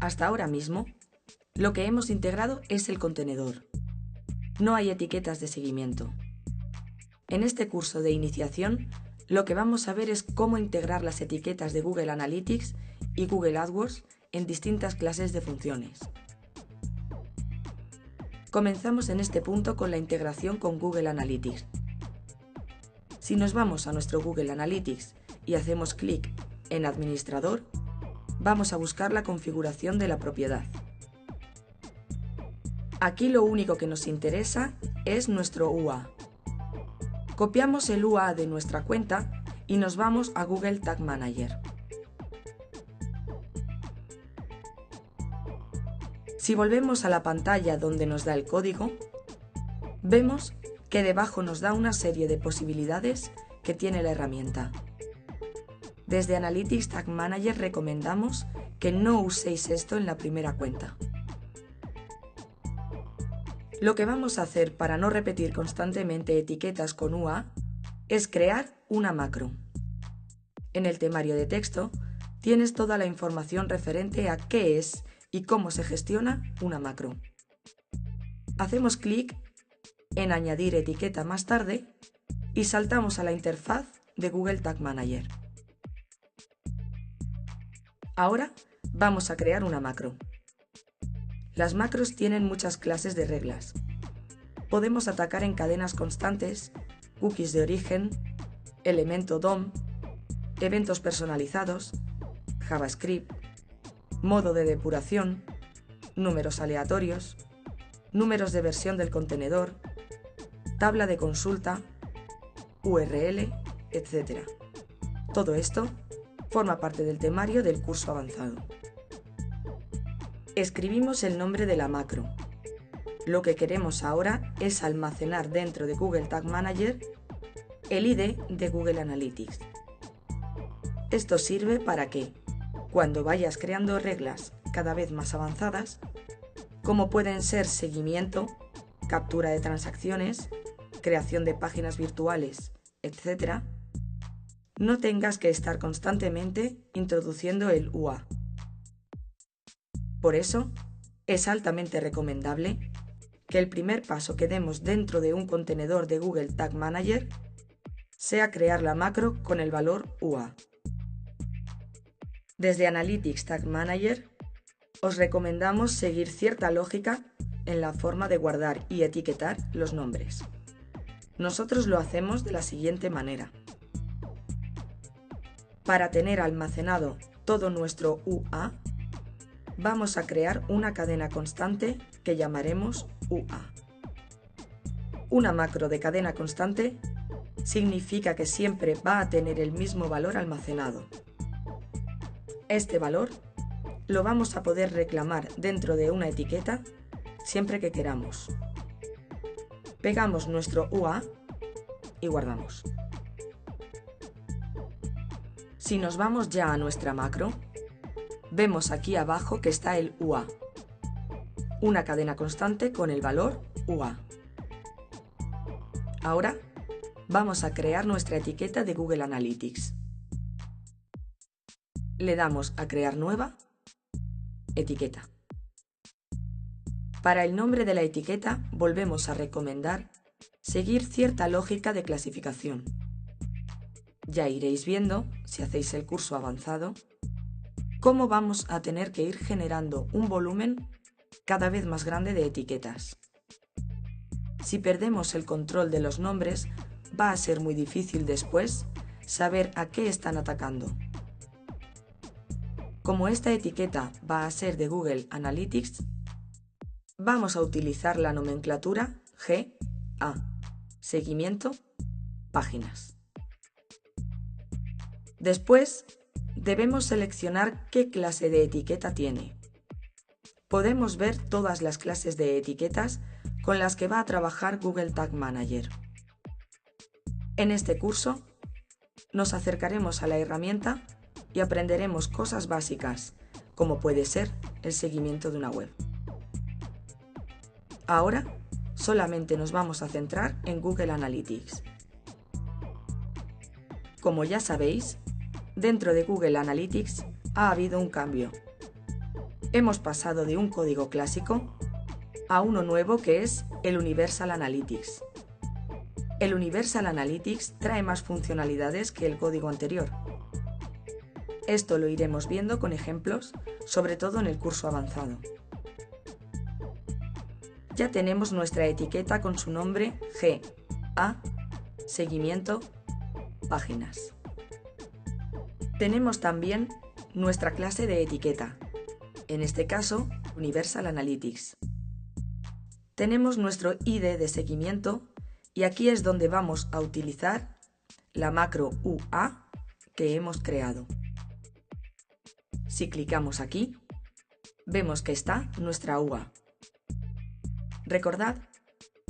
Hasta ahora mismo, lo que hemos integrado es el contenedor. No hay etiquetas de seguimiento. En este curso de iniciación, lo que vamos a ver es cómo integrar las etiquetas de Google Analytics y Google AdWords en distintas clases de funciones. Comenzamos en este punto con la integración con Google Analytics. Si nos vamos a nuestro Google Analytics y hacemos clic en Administrador, vamos a buscar la configuración de la propiedad. Aquí lo único que nos interesa es nuestro UA. Copiamos el UA de nuestra cuenta y nos vamos a Google Tag Manager. Si volvemos a la pantalla donde nos da el código, vemos que debajo nos da una serie de posibilidades que tiene la herramienta. Desde Analytics Tag Manager recomendamos que no uséis esto en la primera cuenta. Lo que vamos a hacer para no repetir constantemente etiquetas con UA es crear una macro. En el temario de texto tienes toda la información referente a qué es y cómo se gestiona una macro. Hacemos clic en Añadir etiqueta más tarde y saltamos a la interfaz de Google Tag Manager. Ahora vamos a crear una macro. Las macros tienen muchas clases de reglas. Podemos atacar en cadenas constantes, cookies de origen, elemento DOM, eventos personalizados, JavaScript, modo de depuración, números aleatorios, números de versión del contenedor, tabla de consulta, URL, etc. Todo esto forma parte del temario del curso avanzado. Escribimos el nombre de la macro. Lo que queremos ahora es almacenar dentro de Google Tag Manager el ID de Google Analytics. Esto sirve para que, cuando vayas creando reglas cada vez más avanzadas, como pueden ser seguimiento, captura de transacciones, creación de páginas virtuales, etc., no tengas que estar constantemente introduciendo el UA. Por eso, es altamente recomendable que el primer paso que demos dentro de un contenedor de Google Tag Manager sea crear la macro con el valor UA. Desde Analytics Tag Manager, os recomendamos seguir cierta lógica en la forma de guardar y etiquetar los nombres. Nosotros lo hacemos de la siguiente manera. Para tener almacenado todo nuestro UA, vamos a crear una cadena constante que llamaremos UA. Una macro de cadena constante significa que siempre va a tener el mismo valor almacenado. Este valor lo vamos a poder reclamar dentro de una etiqueta siempre que queramos. Pegamos nuestro UA y guardamos. Si nos vamos ya a nuestra macro, vemos aquí abajo que está el UA, una cadena constante con el valor UA. Ahora vamos a crear nuestra etiqueta de Google Analytics. Le damos a crear nueva, etiqueta. Para el nombre de la etiqueta volvemos a recomendar seguir cierta lógica de clasificación. Ya iréis viendo, si hacéis el curso avanzado, cómo vamos a tener que ir generando un volumen cada vez más grande de etiquetas. Si perdemos el control de los nombres, va a ser muy difícil después saber a qué están atacando. Como esta etiqueta va a ser de Google Analytics, vamos a utilizar la nomenclatura GA, seguimiento, páginas. Después, debemos seleccionar qué clase de etiqueta tiene. Podemos ver todas las clases de etiquetas con las que va a trabajar Google Tag Manager. En este curso, nos acercaremos a la herramienta y aprenderemos cosas básicas, como puede ser el seguimiento de una web. Ahora, solamente nos vamos a centrar en Google Analytics. Como ya sabéis, dentro de Google Analytics ha habido un cambio. Hemos pasado de un código clásico a uno nuevo que es el Universal Analytics. El Universal Analytics trae más funcionalidades que el código anterior. Esto lo iremos viendo con ejemplos, sobre todo en el curso avanzado. Ya tenemos nuestra etiqueta con su nombre GA, seguimiento, páginas. Tenemos también nuestra clase de etiqueta, en este caso Universal Analytics. Tenemos nuestro ID de seguimiento y aquí es donde vamos a utilizar la macro UA que hemos creado. Si clicamos aquí, vemos que está nuestra UA. Recordad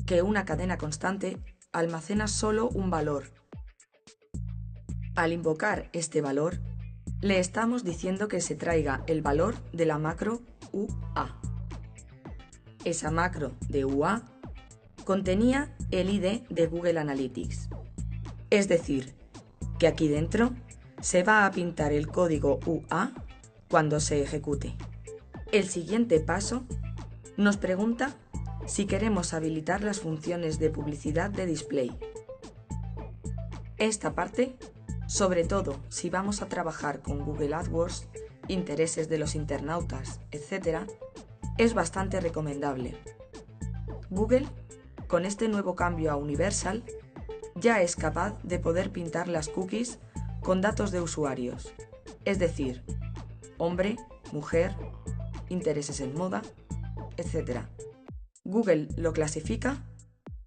que una cadena constante almacena solo un valor. Al invocar este valor, le estamos diciendo que se traiga el valor de la macro UA. Esa macro de UA contenía el ID de Google Analytics. Es decir, que aquí dentro se va a pintar el código UA cuando se ejecute. El siguiente paso nos pregunta si queremos habilitar las funciones de publicidad de display. Esta parte, sobre todo si vamos a trabajar con Google AdWords, intereses de los internautas, etc., es bastante recomendable. Google, con este nuevo cambio a Universal, ya es capaz de poder pintar las cookies con datos de usuarios, es decir, hombre, mujer, intereses en moda, etc. Google lo clasifica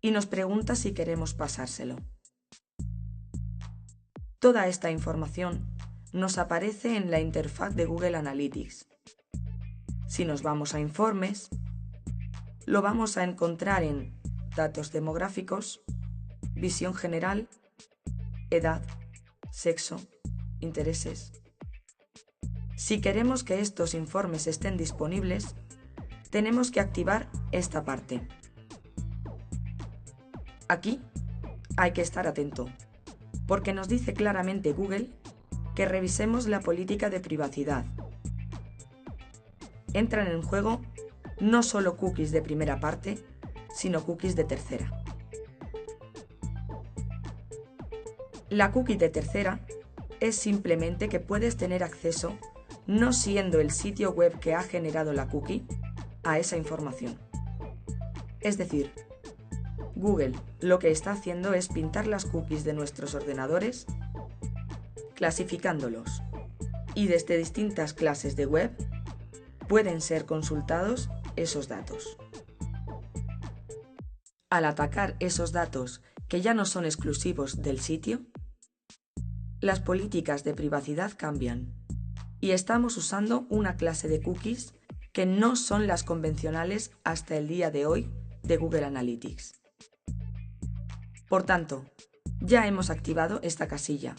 y nos pregunta si queremos pasárselo. Toda esta información nos aparece en la interfaz de Google Analytics. Si nos vamos a informes, lo vamos a encontrar en datos demográficos, visión general, edad, sexo, intereses. Si queremos que estos informes estén disponibles, tenemos que activar esta parte. Aquí hay que estar atento, porque nos dice claramente Google que revisemos la política de privacidad. Entran en juego no solo cookies de primera parte, sino cookies de tercera. La cookie de tercera es simplemente que puedes tener acceso, no siendo el sitio web que ha generado la cookie, a esa información. Es decir, Google lo que está haciendo es pintar las cookies de nuestros ordenadores, clasificándolos, y desde distintas clases de web pueden ser consultados esos datos. Al atacar esos datos que ya no son exclusivos del sitio, las políticas de privacidad cambian y estamos usando una clase de cookies que no son las convencionales hasta el día de hoy de Google Analytics. Por tanto, ya hemos activado esta casilla.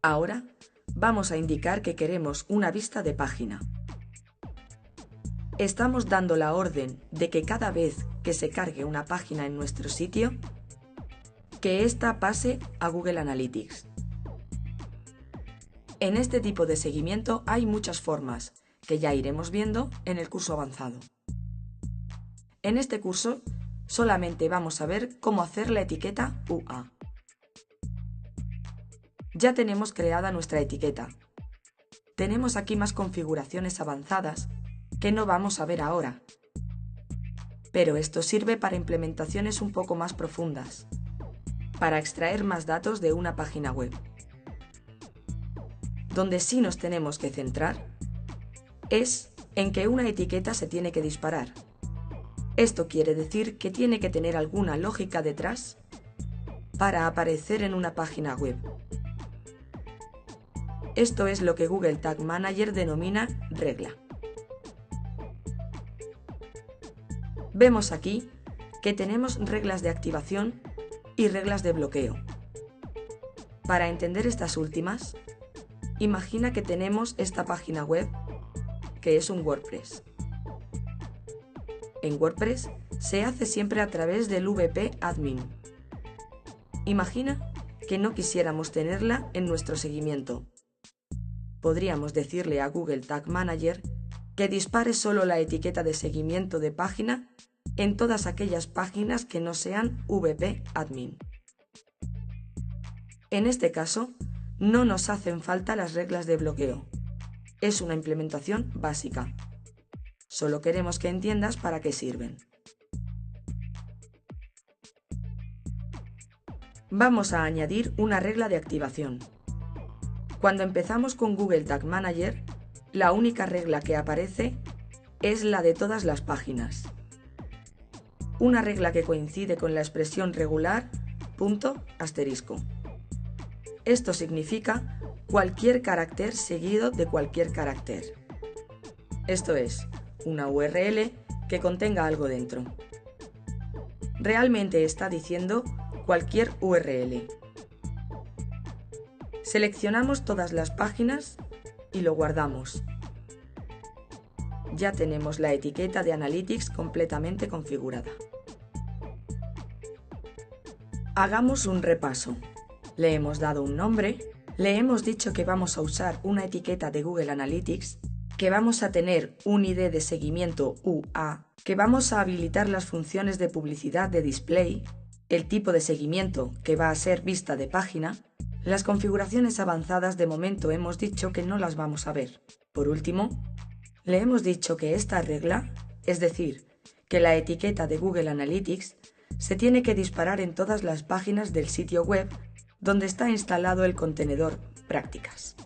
Ahora vamos a indicar que queremos una vista de página. Estamos dando la orden de que cada vez que se cargue una página en nuestro sitio, que ésta pase a Google Analytics. En este tipo de seguimiento hay muchas formas, que ya iremos viendo en el curso avanzado. En este curso solamente vamos a ver cómo hacer la etiqueta UA. Ya tenemos creada nuestra etiqueta. Tenemos aquí más configuraciones avanzadas que no vamos a ver ahora. Pero esto sirve para implementaciones un poco más profundas, para extraer más datos de una página web. Donde sí nos tenemos que centrar es en que una etiqueta se tiene que disparar. Esto quiere decir que tiene que tener alguna lógica detrás para aparecer en una página web. Esto es lo que Google Tag Manager denomina regla. Vemos aquí que tenemos reglas de activación y reglas de bloqueo. Para entender estas últimas, imagina que tenemos esta página web que es un WordPress. En WordPress se hace siempre a través del WP Admin. Imagina que no quisiéramos tenerla en nuestro seguimiento. Podríamos decirle a Google Tag Manager que dispare solo la etiqueta de seguimiento de página en todas aquellas páginas que no sean wp-admin. En este caso, no nos hacen falta las reglas de bloqueo. Es una implementación básica. Solo queremos que entiendas para qué sirven. Vamos a añadir una regla de activación. Cuando empezamos con Google Tag Manager, la única regla que aparece es la de todas las páginas. Una regla que coincide con la expresión regular ***. Esto significa cualquier carácter seguido de cualquier carácter. Esto es, una URL que contenga algo dentro. Realmente está diciendo cualquier URL. Seleccionamos todas las páginas y lo guardamos. Ya tenemos la etiqueta de Analytics completamente configurada. Hagamos un repaso. Le hemos dado un nombre, le hemos dicho que vamos a usar una etiqueta de Google Analytics, que vamos a tener un ID de seguimiento UA, que vamos a habilitar las funciones de publicidad de display, el tipo de seguimiento que va a ser vista de página. Las configuraciones avanzadas de momento hemos dicho que no las vamos a ver. Por último, le hemos dicho que esta regla, es decir, que la etiqueta de Google Analytics, se tiene que disparar en todas las páginas del sitio web donde está instalado el contenedor Prácticas.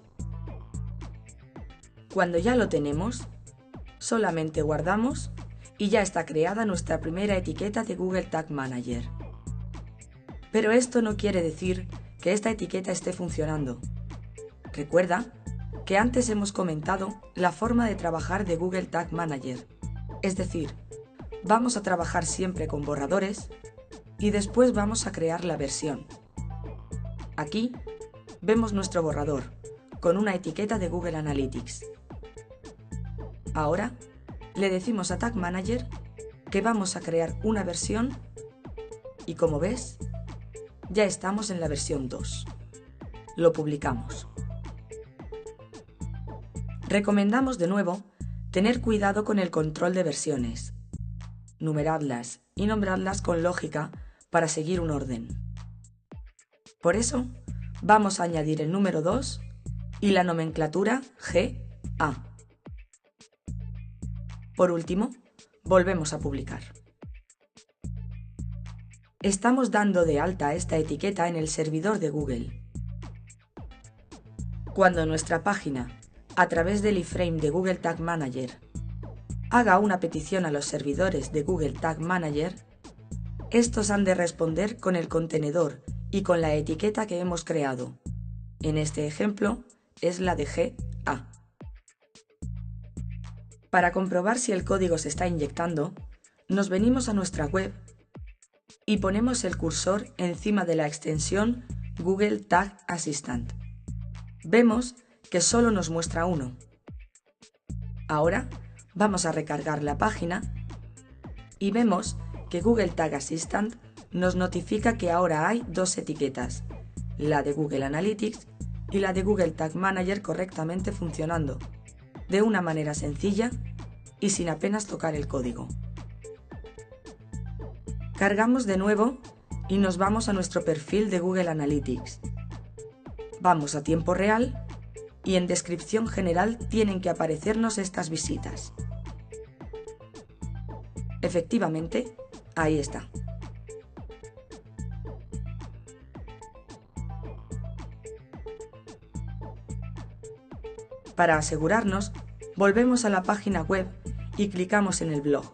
Cuando ya lo tenemos, solamente guardamos y ya está creada nuestra primera etiqueta de Google Tag Manager. Pero esto no quiere decir que esta etiqueta esté funcionando. Recuerda que antes hemos comentado la forma de trabajar de Google Tag Manager, es decir, vamos a trabajar siempre con borradores y después vamos a crear la versión. Aquí vemos nuestro borrador con una etiqueta de Google Analytics. Ahora le decimos a Tag Manager que vamos a crear una versión y, como ves, ya estamos en la versión 2. Lo publicamos. Recomendamos de nuevo tener cuidado con el control de versiones. Numeradlas y nombradlas con lógica para seguir un orden. Por eso, vamos a añadir el número 2 y la nomenclatura GA. Por último, volvemos a publicar. Estamos dando de alta esta etiqueta en el servidor de Google. Cuando nuestra página, a través del iframe de Google Tag Manager, haga una petición a los servidores de Google Tag Manager, estos han de responder con el contenedor y con la etiqueta que hemos creado. En este ejemplo es la de GA. Para comprobar si el código se está inyectando, nos venimos a nuestra web y ponemos el cursor encima de la extensión Google Tag Assistant. Vemos que solo nos muestra uno. Ahora vamos a recargar la página y vemos que Google Tag Assistant nos notifica que ahora hay dos etiquetas, la de Google Analytics y la de Google Tag Manager correctamente funcionando, de una manera sencilla y sin apenas tocar el código. Cargamos de nuevo y nos vamos a nuestro perfil de Google Analytics. Vamos a tiempo real y en descripción general tienen que aparecernos estas visitas. Efectivamente, ahí está. Para asegurarnos, volvemos a la página web y clicamos en el blog.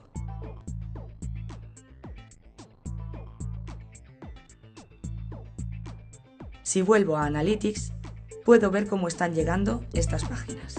Si vuelvo a Analytics, puedo ver cómo están llegando estas páginas.